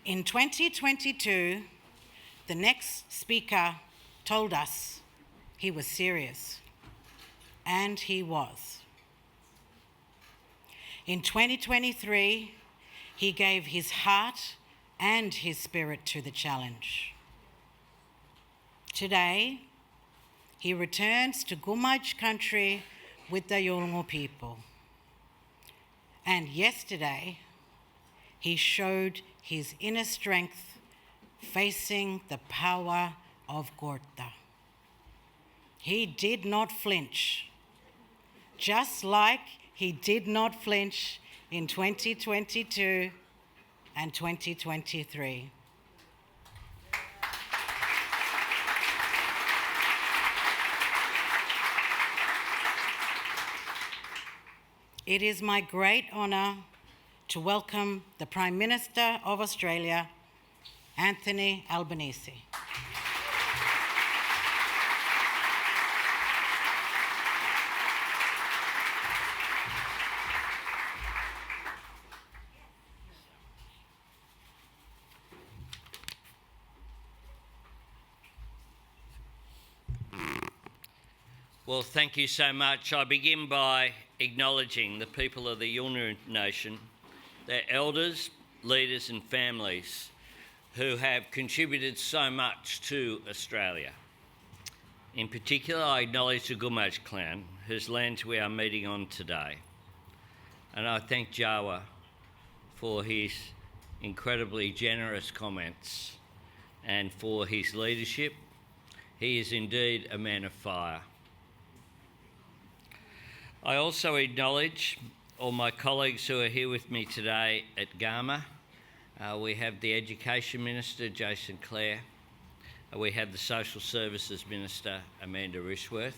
In 2022, the next speaker told us he was serious, and he was. In 2023, he gave his heart and his spirit to the challenge. Today, he returns to Gulkula country with the Yolngu people. And yesterday, he showed his inner strength facing the power of Gorta. He did not flinch, just like he did not flinch in 2022 and 2023. It is my great honour to welcome the Prime Minister of Australia, Anthony Albanese. Well, thank you so much. I begin by acknowledging the people of the Yolngu Nation, their elders, leaders and families who have contributed so much to Australia. In particular, I acknowledge the Gulkula clan, whose lands we are meeting on today. And I thank Jawa for his incredibly generous comments and for his leadership. He is indeed a man of fire. I also acknowledge all my colleagues who are here with me today at Garma. We have the Education Minister, Jason Clare. We have the Social Services Minister, Amanda Rishworth.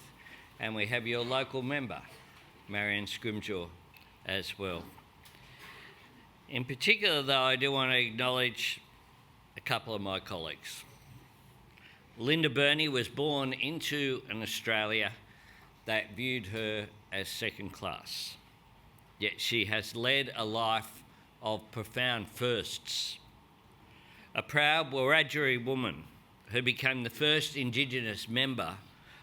And we have your local member, Marianne Scrimgeour, as well. In particular, though, I do want to acknowledge a couple of my colleagues. Linda Burney was born into an Australia that viewed her as second class. Yet she has led a life of profound firsts. A proud Wiradjuri woman who became the first Indigenous member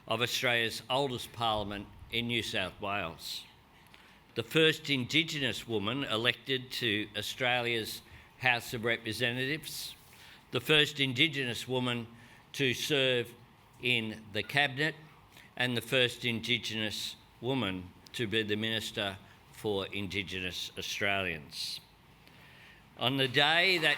of Australia's oldest parliament in New South Wales. The first Indigenous woman elected to Australia's House of Representatives. The first Indigenous woman to serve in the Cabinet, and the first Indigenous woman to be the Minister for Indigenous Australians. On the day that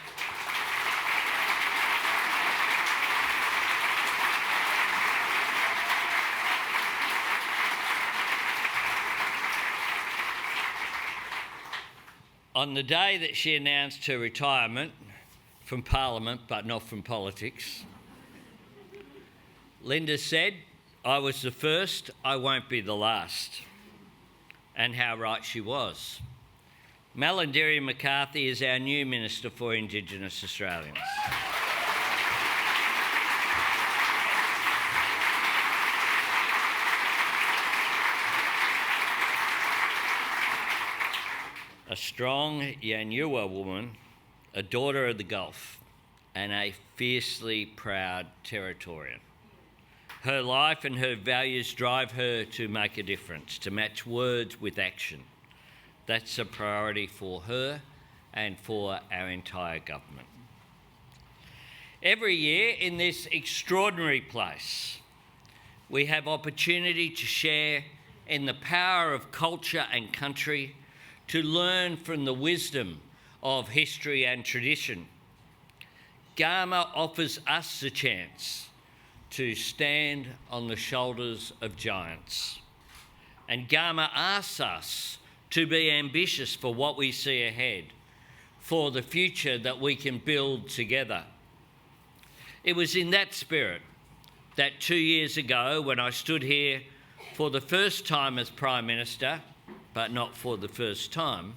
she announced her retirement from Parliament, but not from politics, Linda said, "I was the first, I won't be the last." And how right she was. Malarndirri McCarthy is our new Minister for Indigenous Australians. A strong Yanyuwa woman, a daughter of the Gulf, and a fiercely proud Territorian. Her life and her values drive her to make a difference, to match words with action. That's a priority for her and for our entire government. Every year in this extraordinary place, we have opportunity to share in the power of culture and country, to learn from the wisdom of history and tradition. Garma offers us the chance to stand on the shoulders of giants. And Garma asks us to be ambitious for what we see ahead, for the future that we can build together. It was in that spirit that 2 years ago, when I stood here for the first time as Prime Minister, but not for the first time,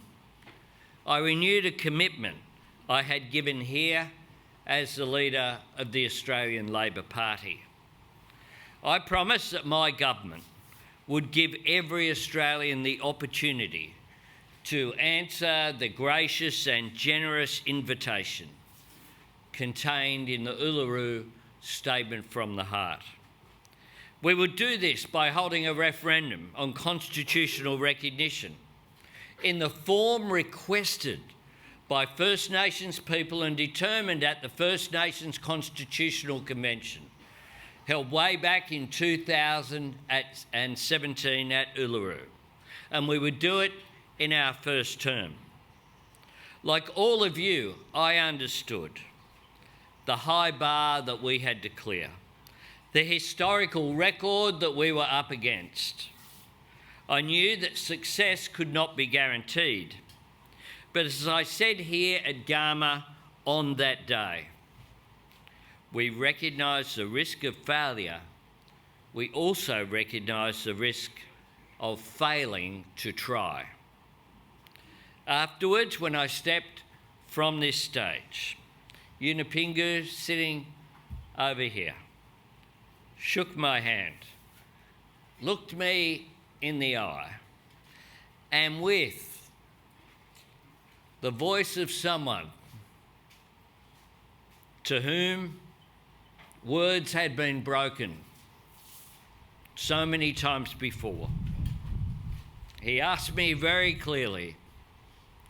I renewed a commitment I had given here as the leader of the Australian Labor Party. I promised that my government would give every Australian the opportunity to answer the gracious and generous invitation contained in the Uluru Statement from the Heart. We would do this by holding a referendum on constitutional recognition in the form requested by First Nations people and determined at the First Nations Constitutional Convention, held way back in 2017 at Uluru. And we would do it in our first term. Like all of you, I understood the high bar that we had to clear, the historical record that we were up against. I knew that success could not be guaranteed. But as I said here at Garma on that day, we recognised the risk of failure. We also recognised the risk of failing to try. Afterwards, when I stepped from this stage, Yunupingu, sitting over here, shook my hand, looked me in the eye, and with the voice of someone to whom words had been broken so many times before, he asked me very clearly,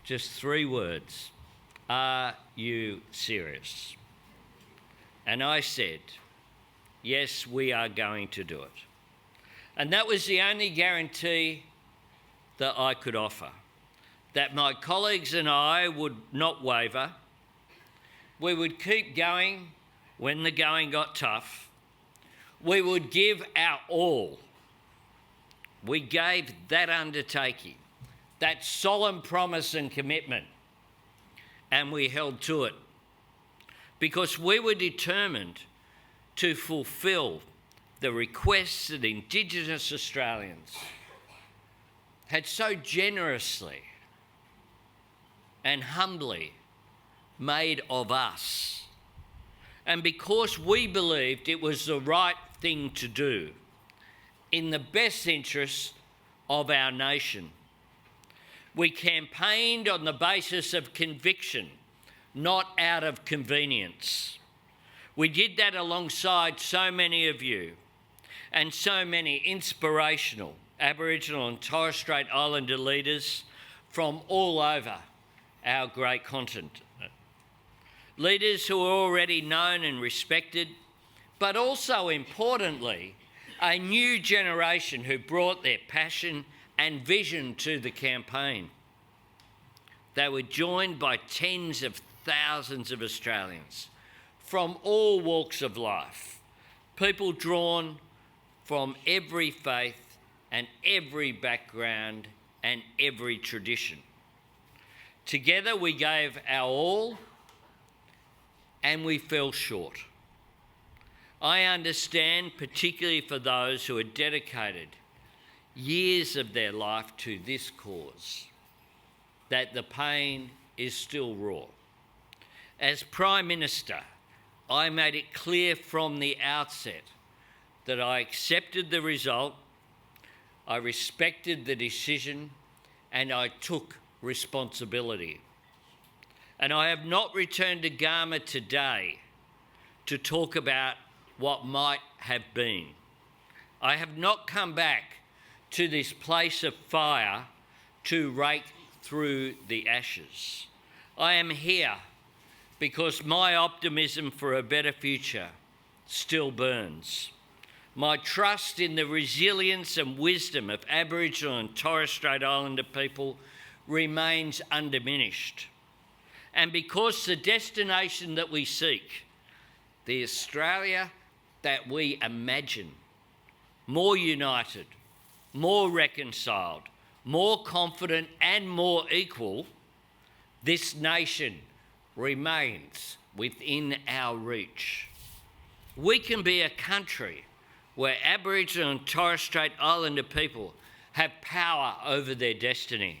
just 3 words, "Are you serious?" And I said, "Yes, we are going to do it." And that was the only guarantee that I could offer, that my colleagues and I would not waver. We would keep going when the going got tough. We would give our all. We gave that undertaking, that solemn promise and commitment, and we held to it because we were determined to fulfil the requests that Indigenous Australians had so generously and humbly made of us. And because we believed it was the right thing to do in the best interest of our nation, we campaigned on the basis of conviction, not out of convenience. We did that alongside so many of you and so many inspirational Aboriginal and Torres Strait Islander leaders from all over our great continent. Leaders who are already known and respected, but also importantly, a new generation who brought their passion and vision to the campaign. They were joined by tens of thousands of Australians from all walks of life, people drawn from every faith and every background and every tradition. Together we gave our all and we fell short. I understand, particularly for those who had dedicated years of their life to this cause, that the pain is still raw. As Prime Minister, I made it clear from the outset that I accepted the result, I respected the decision, and I took responsibility. And I have not returned to Garma today to talk about what might have been. I have not come back to this place of fire to rake through the ashes. I am here because my optimism for a better future still burns. My trust in the resilience and wisdom of Aboriginal and Torres Strait Islander people remains undiminished. And because the destination that we seek, the Australia that we imagine, more united, more reconciled, more confident and more equal, this nation remains within our reach. We can be a country where Aboriginal and Torres Strait Islander people have power over their destiny,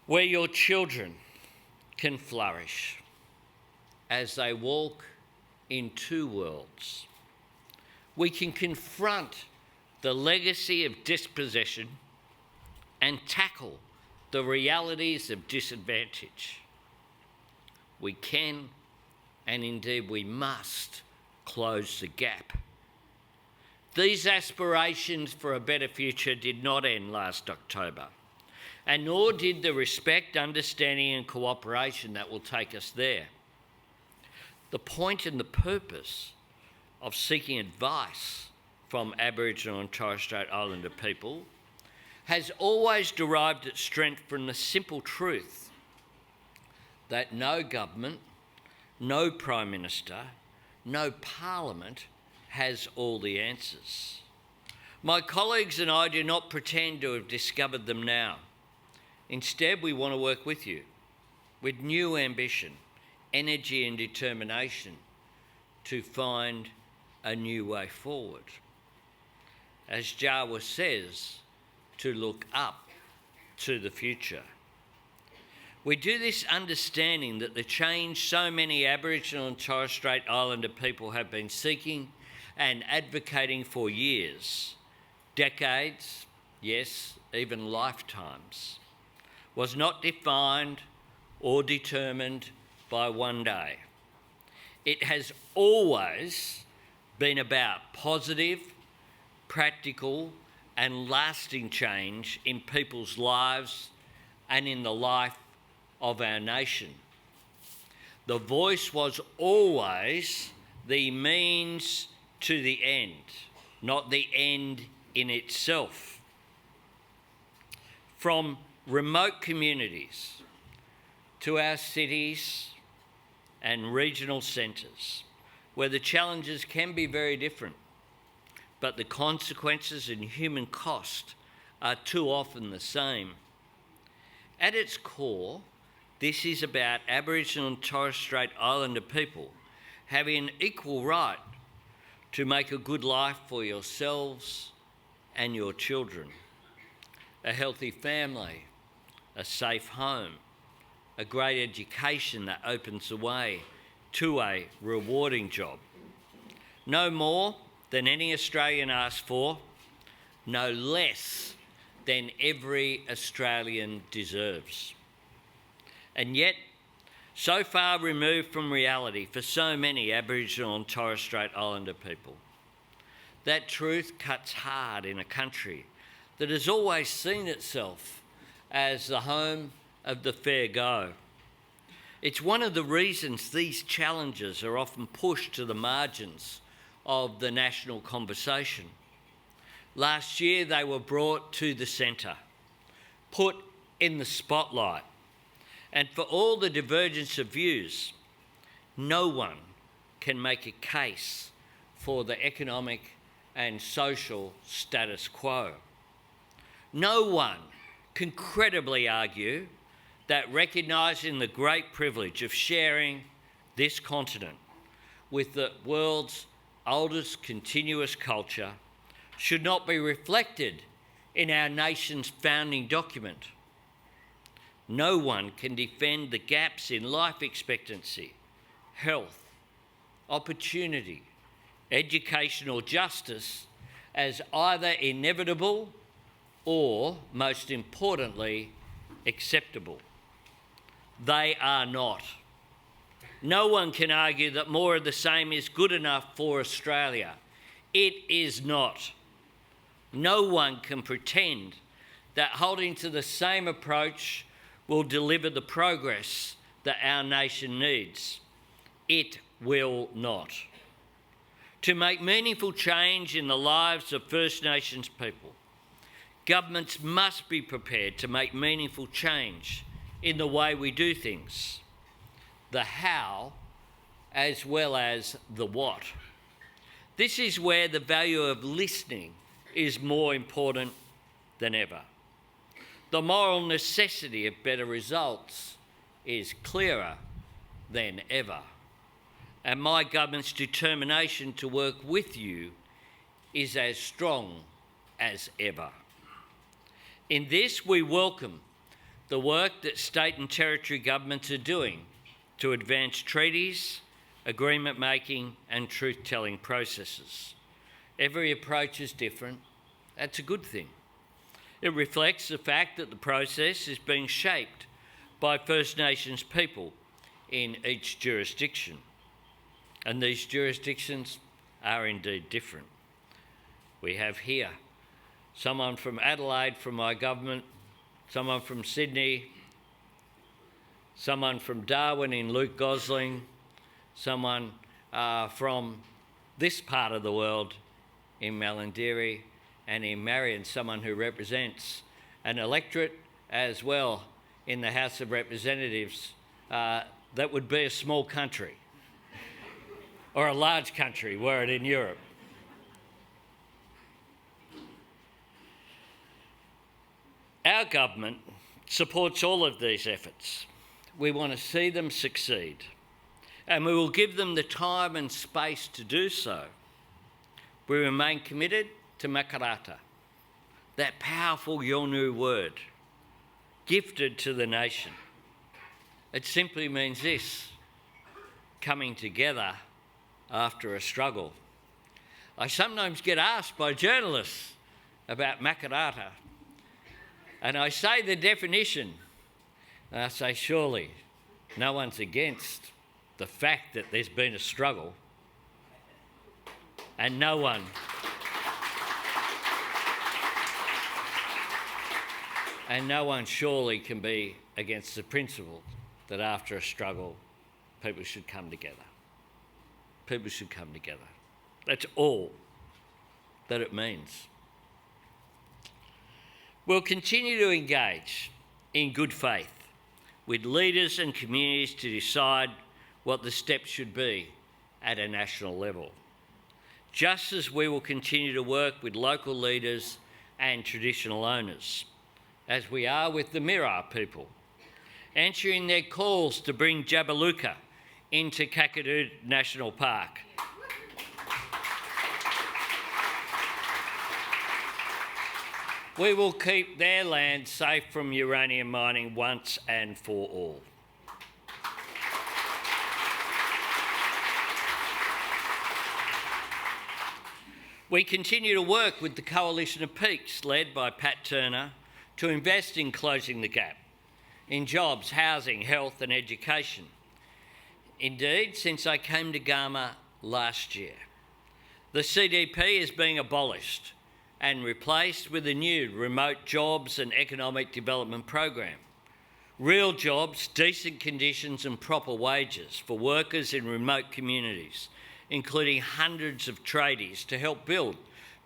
where your children can flourish as they walk in 2 worlds. We can confront the legacy of dispossession and tackle the realities of disadvantage. we can, and indeed we must, close the gap. These aspirations for a better future did not end last October, and nor did the respect, understanding and cooperation that will take us there. The point and the purpose of seeking advice from Aboriginal and Torres Strait Islander people has always derived its strength from the simple truth that no government, no Prime Minister, no Parliament has all the answers. My colleagues and I do not pretend to have discovered them now. Instead, we want to work with you, with new ambition, energy and determination to find a new way forward. As Jawa says, to look up to the future. We do this understanding that the change so many Aboriginal and Torres Strait Islander people have been seeking and advocating for years, decades, yes, even lifetimes, was not defined or determined by one day. It has always been about positive, practical and lasting change in people's lives and in the life of our nation. The voice was always the means to the end, not the end in itself. From remote communities to our cities and regional centres, where the challenges can be very different, but the consequences and human cost are too often the same. At its core, this is about Aboriginal and Torres Strait Islander people having an equal right to make a good life for yourselves and your children, a healthy family, a safe home, a great education that opens the way to a rewarding job. No more than any Australian asks for, no less than every Australian deserves. And yet, so far removed from reality for so many Aboriginal and Torres Strait Islander people, that truth cuts hard in a country that has always seen itself as the home of the fair go. It's one of the reasons these challenges are often pushed to the margins of the national conversation. Last year they were brought to the centre, put in the spotlight, and for all the divergence of views, no one can make a case for the economic and social status quo. No one can credibly argue that recognising the great privilege of sharing this continent with the world's oldest continuous culture should not be reflected in our nation's founding document. No one can defend the gaps in life expectancy, health, opportunity, educational justice as either inevitable or, most importantly, acceptable. They are not. No one can argue that more of the same is good enough for Australia. It is not. No one can pretend that holding to the same approach will deliver the progress that our nation needs. It will not. To make meaningful change in the lives of First Nations people, governments must be prepared to make meaningful change in the way we do things, the how as well as the what. This is where the value of listening is more important than ever. The moral necessity of better results is clearer than ever. And my government's determination to work with you is as strong as ever. In this, we welcome the work that state and territory governments are doing to advance treaties, agreement making and truth-telling processes. Every approach is different. That's a good thing. It reflects the fact that the process is being shaped by First Nations people in each jurisdiction. And these jurisdictions are indeed different. We have here someone from Adelaide from my government, someone from Sydney, someone from Darwin in Luke Gosling, someone from this part of the world in Malandieri, and in Marion, someone who represents an electorate as well in the House of Representatives that would be a small country or a large country were it in Europe. Our government supports all of these efforts. We want to see them succeed, and we will give them the time and space to do so. We remain committed to Makarrata, that powerful Yolngu word, gifted to the nation. It simply means this: coming together after a struggle. I sometimes get asked by journalists about Makarrata, and I say the definition, and I say, surely no one's against the fact that there's been a struggle, and no one surely can be against the principle that after a struggle, people should come together. People should come together. That's all that it means. We'll continue to engage in good faith with leaders and communities to decide what the steps should be at a national level, just as we will continue to work with local leaders and traditional owners, as we are with the Mirarr people, answering their calls to bring Jabiluka into Kakadu National Park. We will keep their land safe from uranium mining once and for all. We continue to work with the Coalition of Peaks, led by Pat Turner, to invest in closing the gap in jobs, housing, health and education. Indeed, since I came to Garma last year, the CDP is being abolished and replaced with a new Remote Jobs and Economic Development Program. Real jobs, decent conditions and proper wages for workers in remote communities, including hundreds of tradies to help build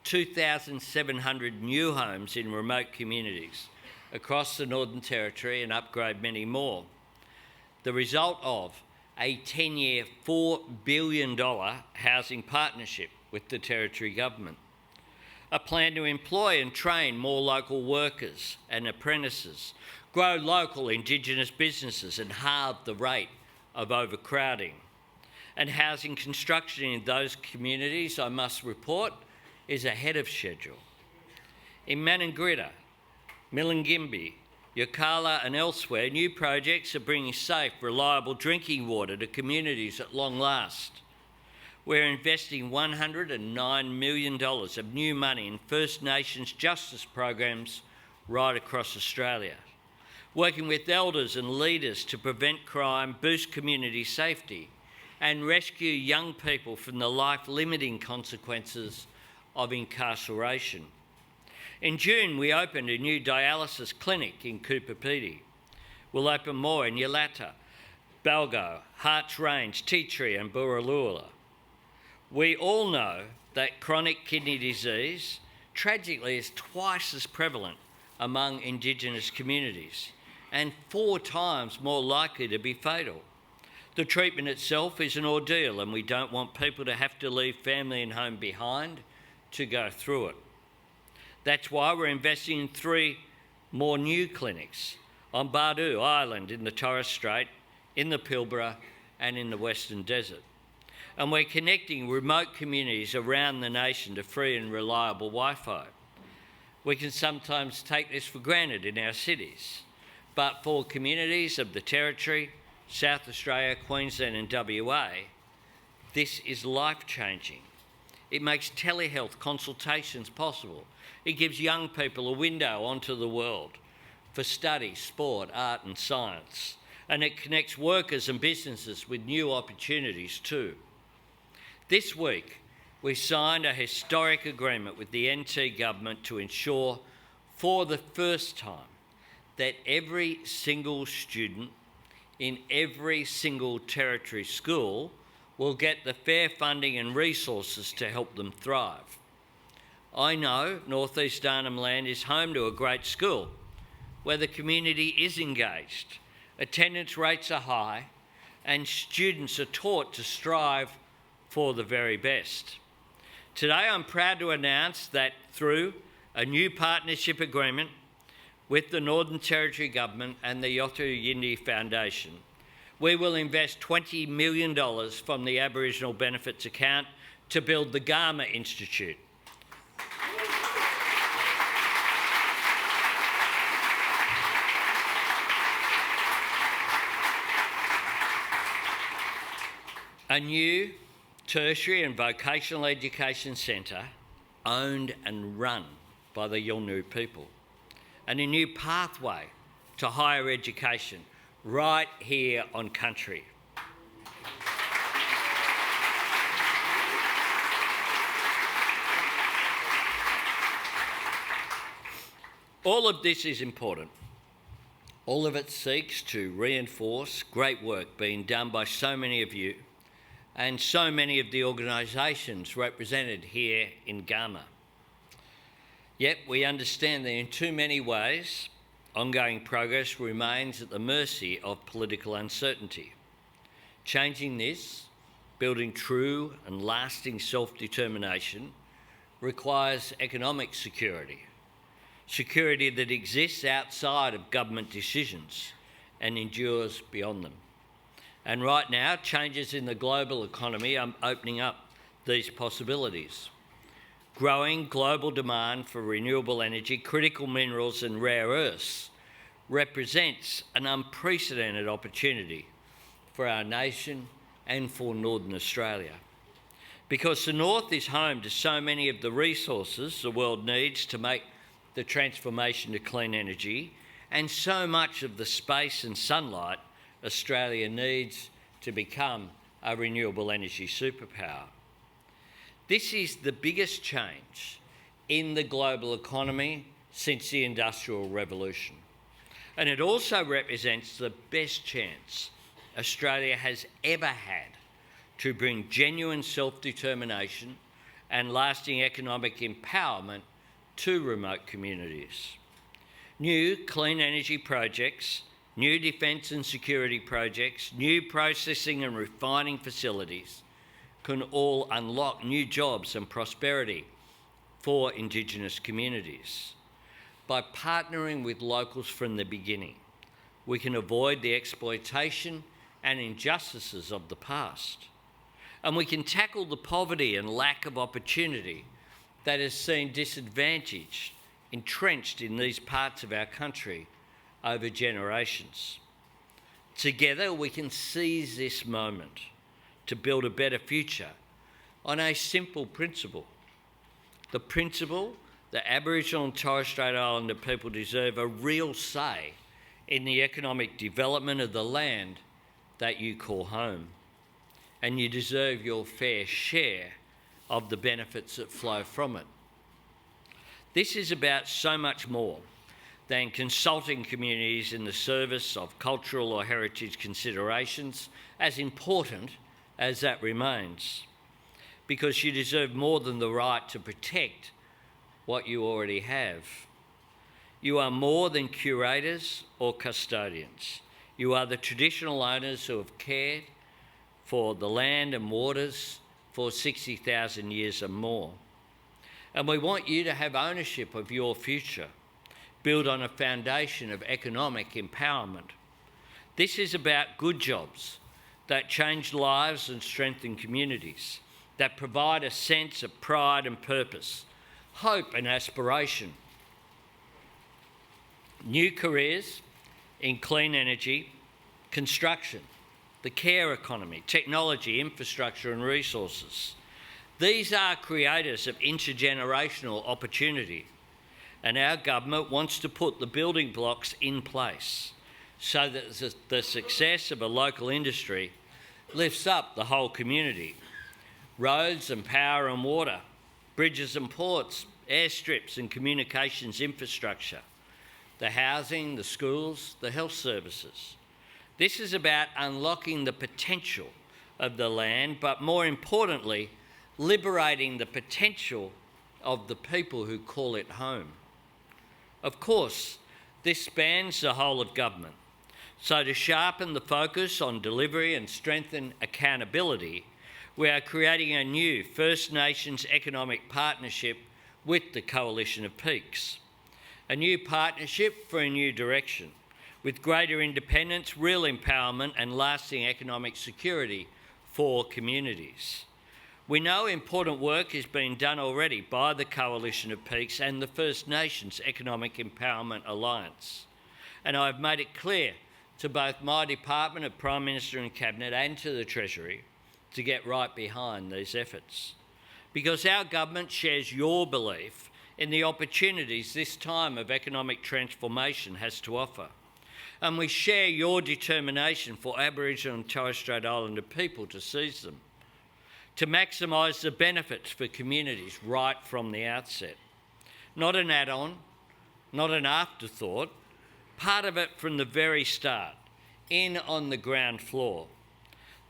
2,700 new homes in remote communities across the Northern Territory and upgrade many more. The result of a 10-year, $4 billion housing partnership with the Territory Government. A plan to employ and train more local workers and apprentices, grow local Indigenous businesses and halve the rate of overcrowding. And housing construction in those communities, I must report, is ahead of schedule. In Maningrida, Milingimbi, Yokala and elsewhere, new projects are bringing safe, reliable drinking water to communities at long last. We're investing $109 million of new money in First Nations justice programs right across Australia, working with elders and leaders to prevent crime, boost community safety, and rescue young people from the life-limiting consequences of incarceration. In June, we opened a new dialysis clinic in Kupapiti. We'll open more in Yalata, Balgo, Harts Range, Tea Tree and Burralula. We all know that chronic kidney disease, tragically, is twice as prevalent among Indigenous communities and 4 times more likely to be fatal. The treatment itself is an ordeal, and we don't want people to have to leave family and home behind to go through it. That's why we're investing in 3 more new clinics on Bardu Island in the Torres Strait, in the Pilbara and in the Western Desert. And we're connecting remote communities around the nation to free and reliable Wi-Fi. We can sometimes take this for granted in our cities, but for communities of the Territory, South Australia, Queensland and WA, this is life-changing. It makes telehealth consultations possible. It gives young people a window onto the world for study, sport, art and science. and it connects workers and businesses with new opportunities too. This week, we signed a historic agreement with the NT government to ensure, for the first time, that every single student in every single territory school will get the fair funding and resources to help them thrive. I know North East Arnhem Land is home to a great school where the community is engaged, attendance rates are high, and students are taught to strive for the very best. Today, I'm proud to announce that through a new partnership agreement with the Northern Territory Government and the Yothuyindifoundation, we will invest $20 million from the Aboriginal Benefits account to build the Garma Institute. A new tertiary and vocational education centre owned and run by the Yolngu people, and a new pathway to higher education right here on country. All of this is important. All of it seeks to reinforce great work being done by so many of you and so many of the organisations represented here in Garma. Yet we understand that in too many ways, ongoing progress remains at the mercy of political uncertainty. Changing this, building true and lasting self-determination, requires economic security, security that exists outside of government decisions and endures beyond them. And right now, changes in the global economy are opening up these possibilities. Growing global demand for renewable energy, critical minerals and rare earths represents an unprecedented opportunity for our nation and for Northern Australia. Because the North is home to so many of the resources the world needs to make the transformation to clean energy, and so much of the space and sunlight Australia needs to become a renewable energy superpower. This is the biggest change in the global economy since the Industrial Revolution. And it also represents the best chance Australia has ever had to bring genuine self-determination and lasting economic empowerment to remote communities. New clean energy projects, new defence and security projects, new processing and refining facilities can all unlock new jobs and prosperity for Indigenous communities. By partnering with locals from the beginning, we can avoid the exploitation and injustices of the past. And we can tackle the poverty and lack of opportunity that has seen disadvantage entrenched in these parts of our country over generations. Together, we can seize this moment to build a better future on a simple principle. The principle that Aboriginal and Torres Strait Islander people deserve a real say in the economic development of the land that you call home. And you deserve your fair share of the benefits that flow from it. This is about so much more than consulting communities in the service of cultural or heritage considerations, as important as that remains, because you deserve more than the right to protect what you already have. You are more than curators or custodians. You are the traditional owners who have cared for the land and waters for 60,000 years or more. And we want you to have ownership of your future, built on a foundation of economic empowerment. This is about good jobs that change lives and strengthen communities, that provide a sense of pride and purpose, hope and aspiration. New careers in clean energy, construction, the care economy, technology, infrastructure and resources. These are creators of intergenerational opportunity, and our government wants to put the building blocks in place so that the success of a local industry lifts up the whole community. Roads and power and water, bridges and ports, airstrips and communications infrastructure, the housing, the schools, the health services. This is about unlocking the potential of the land, but more importantly, liberating the potential of the people who call it home. Of course, this spans the whole of government. So to sharpen the focus on delivery and strengthen accountability, we are creating a new First Nations economic partnership with the Coalition of Peaks. A new partnership for a new direction, with greater independence, real empowerment and lasting economic security for communities. We know important work is being done already by the Coalition of Peaks and the First Nations Economic Empowerment Alliance. And I've made it clear to both my Department of Prime Minister and Cabinet and to the Treasury to get right behind these efforts. Because our government shares your belief in the opportunities this time of economic transformation has to offer. And we share your determination for Aboriginal and Torres Strait Islander people to seize them, to maximise the benefits for communities right from the outset. Not an add-on, not an afterthought, part of it from the very start, in on the ground floor.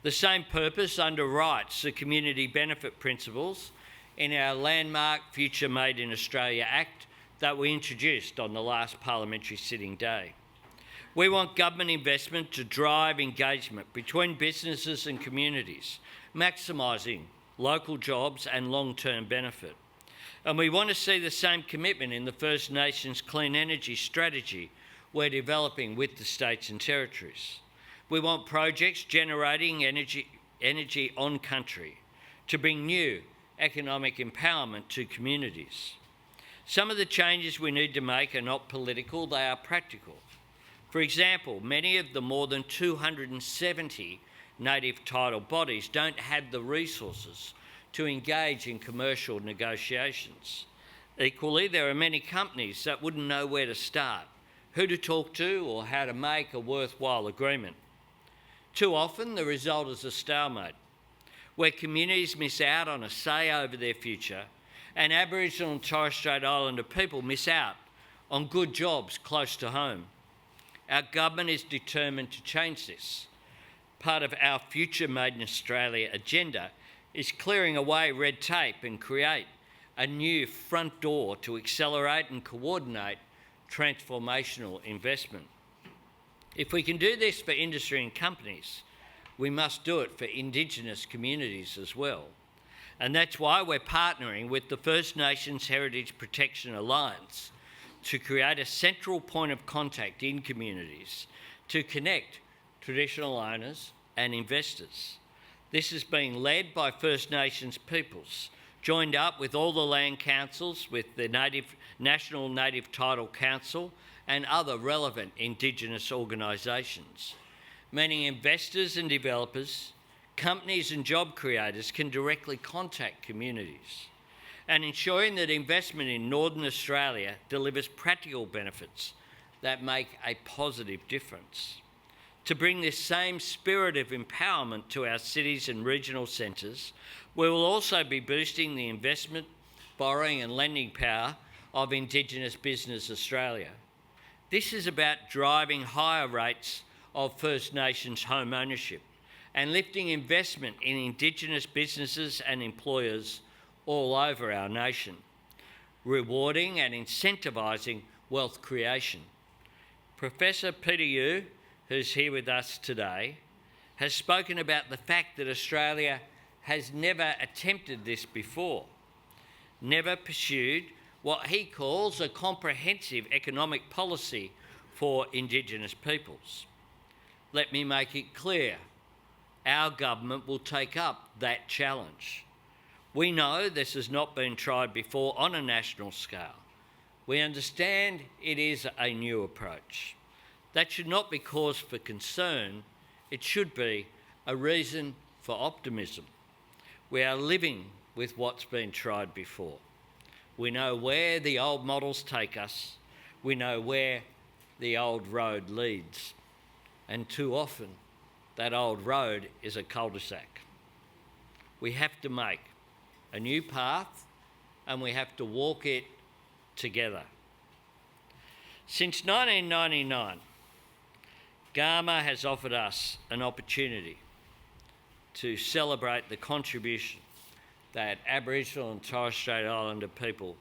The same purpose underwrites the community benefit principles in our landmark Future Made in Australia Act that we introduced on the last parliamentary sitting day. We want government investment to drive engagement between businesses and communities, maximising local jobs and long-term benefit. And we want to see the same commitment in the First Nations Clean Energy Strategy we're developing with the states and territories. We want projects generating energy on country to bring new economic empowerment to communities. Some of the changes we need to make are not political, they are practical. For example, many of the more than 270 native title bodies don't have the resources to engage in commercial negotiations. Equally, there are many companies that wouldn't know where to start, who to talk to, or how to make a worthwhile agreement. Too often, the result is a stalemate, where communities miss out on a say over their future, and Aboriginal and Torres Strait Islander people miss out on good jobs close to home. Our government is determined to change this. Part of our Future Made in Australia agenda is clearing away red tape and create a new front door to accelerate and coordinate transformational investment. If we can do this for industry and companies, we must do it for Indigenous communities as well. And that's why we're partnering with the First Nations Heritage Protection Alliance to create a central point of contact in communities to connect traditional owners and investors. This is being led by First Nations peoples, joined up with all the land councils, with the National Native Title Council and other relevant Indigenous organisations. Meaning investors and developers, companies and job creators can directly contact communities, and ensuring that investment in Northern Australia delivers practical benefits that make a positive difference. To bring this same spirit of empowerment to our cities and regional centres, we will also be boosting the investment, borrowing and lending power of Indigenous Business Australia. This is about driving higher rates of First Nations home ownership and lifting investment in Indigenous businesses and employers all over our nation, rewarding and incentivising wealth creation. Professor Peter Yu, who's here with us today, has spoken about the fact that Australia has never attempted this before, never pursued what he calls a comprehensive economic policy for Indigenous peoples. Let me make it clear, our government will take up that challenge. We know this has not been tried before on a national scale. We understand it is a new approach. That should not be cause for concern, it should be a reason for optimism. We are living with what's been tried before. We know where the old models take us. We know where the old road leads. And too often, that old road is a cul-de-sac. We have to make a new path and we have to walk it together. Since 1999, Garma has offered us an opportunity to celebrate the contribution that Aboriginal and Torres Strait Islander people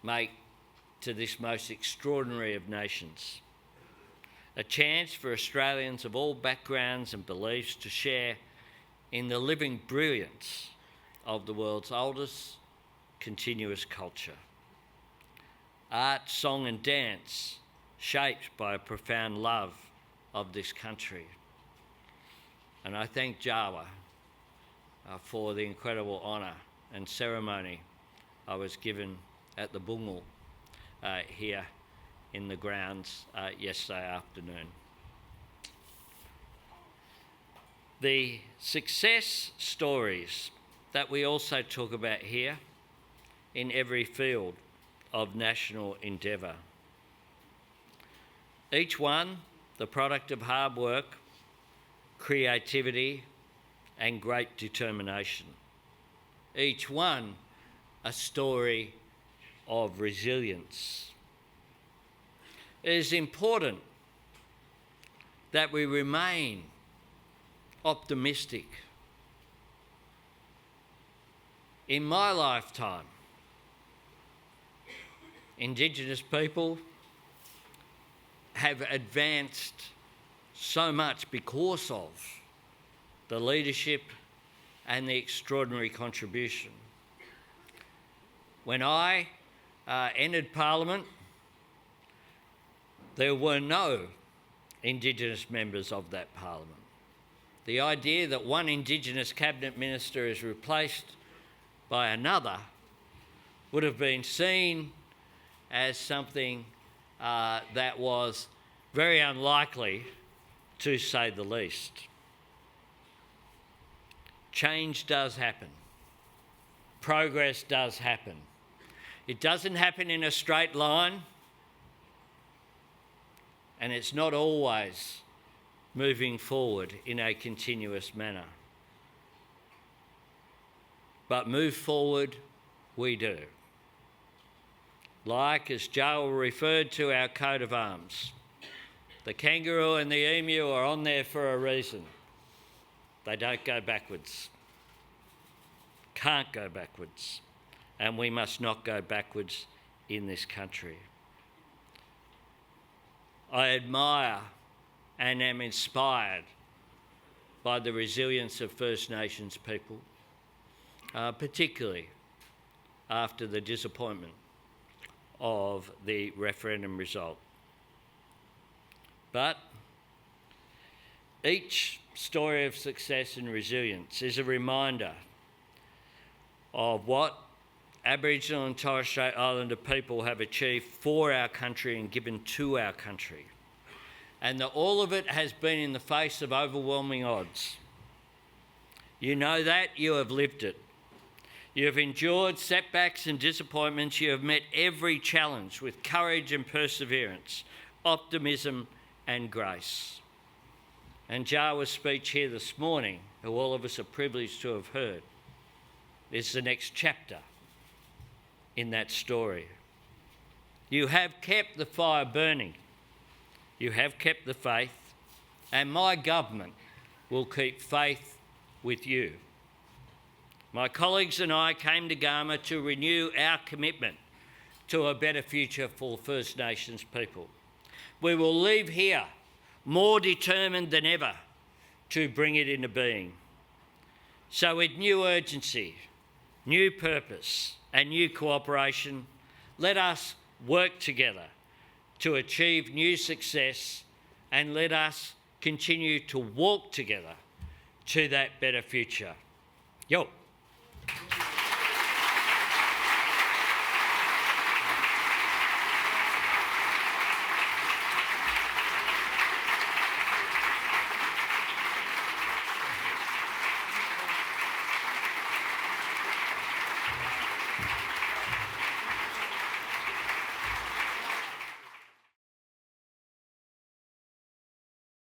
make to this most extraordinary of nations. A chance for Australians of all backgrounds and beliefs to share in the living brilliance of the world's oldest continuous culture. Art, song and dance shaped by a profound love of this country. And I thank Jawa for the incredible honour and ceremony I was given at the Bungal here in the grounds yesterday afternoon. The success stories that we also talk about here in every field of national endeavour. Each one the product of hard work, creativity and great determination. Each one a story of resilience. It is important that we remain optimistic. In my lifetime, Indigenous people have advanced so much because of the leadership and the extraordinary contribution. When I entered Parliament, there were no Indigenous members of that Parliament. The idea that one Indigenous Cabinet Minister is replaced by another would have been seen as something that was very unlikely, to say the least. Change does happen. Progress does happen. It doesn't happen in a straight line, and it's not always moving forward in a continuous manner. But move forward we do. Like, as Joel referred to, our coat of arms. The kangaroo and the emu are on there for a reason. They don't go backwards. Can't go backwards. And we must not go backwards in this country. I admire and am inspired by the resilience of First Nations people, particularly after the disappointment of the referendum result. But each story of success and resilience is a reminder of what Aboriginal and Torres Strait Islander people have achieved for our country and given to our country. And that all of it has been in the face of overwhelming odds. You know that, you have lived it. You have endured setbacks and disappointments. You have met every challenge with courage and perseverance, optimism and grace. And Jawa's speech here this morning, who all of us are privileged to have heard, is the next chapter in that story. You have kept the fire burning. You have kept the faith, and my government will keep faith with you. My colleagues and I came to Garma to renew our commitment to a better future for First Nations people. We will leave here more determined than ever to bring it into being. So with new urgency, new purpose and new cooperation, let us work together to achieve new success, and let us continue to walk together to that better future. Yo.